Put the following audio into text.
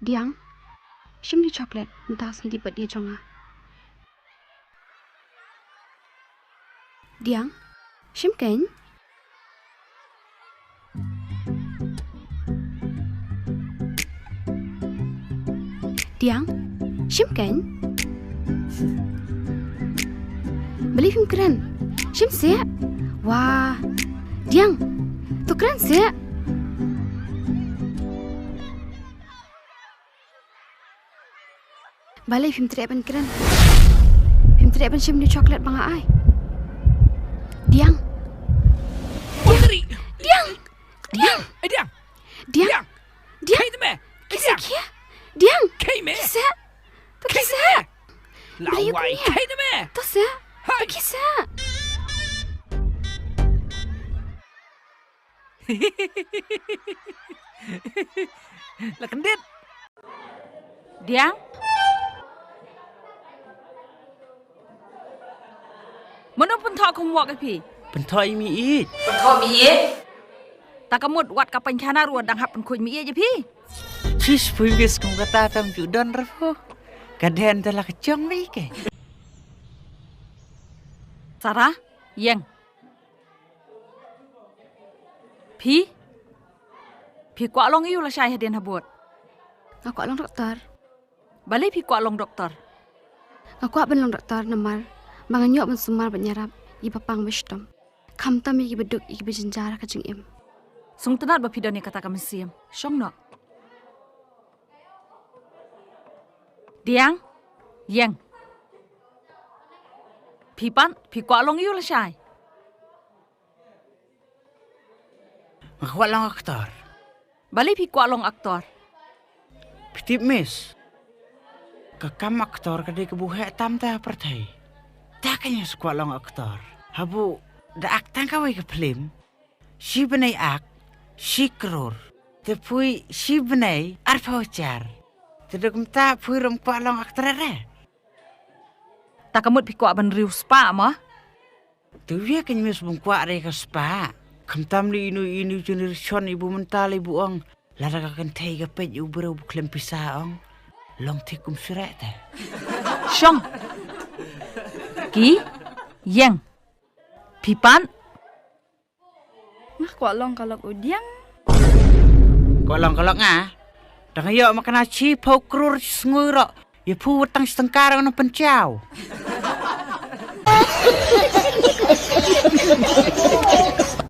Diang, shim ni chocolate, entah sendiri buat dia jonga. Diang, shim kan? Diang, shim kan? Beli film keren, shim siap. Wah, Diang, tu keren siap. Balik film teriak pen keren. Film teriak pen shim ni coklat bang ai. Diang. Putri. Diang. Diang. Diang. Diang. Diang. Kay me. Kisah kia. Diang. Kay me. Kisah. Tu kisah. Lawai. Kay me. Tu kisah. Tu kisah. Lah kendit. Diang. Mana pun tak kamu buat ke Pentoy mi it. Pentok mi ye. Tak kamu buat kapan kana ruan dang hap penkuy mi ye je pi. Cis puiwis kum kata tam judan rafo. Kaden telah kecong mi ke. Sarah, yang. Pi kuat long iu lah syai hadian habut. Aku along doktor. Balik pi kuat long doktor. Aku ben long doktor namar. Bangan nyok men sumar banyarap i papang wisdom. Kam tam i beduk i bejenjara ka jing im. Sung tenat ba pi ni kata kami siam. Syong nak. Diang, yang. Pi kuat long iu lah syai. Makwat lang aktor. Balik pi kuat long aktor. Pitip mis. Kakam aktor kadai kebuhe tam ta pertai. Takanya sekuat long aktor. Habu da aktang kawai ke film. Si benai ak, si kerur. Tapi si benai arpa ucar. Tidak kumta pui rom kuat long aktor re. Tak kamu pi kuat ban riu spa mah. Tu dia kan mis bung kuat re ke spa. Kamtam li inu generation ibu mental ibu ong. Lara kan tei ke pej ubero bu klem pisah ong. Long tikum surat teh. Syong. Ki, yang. Pipan. Ngah kuat long kalau udiang. Kolong ngah. Dah yo makan aci pau krur ngurok. Ya pu wetang setengkar ono pencau.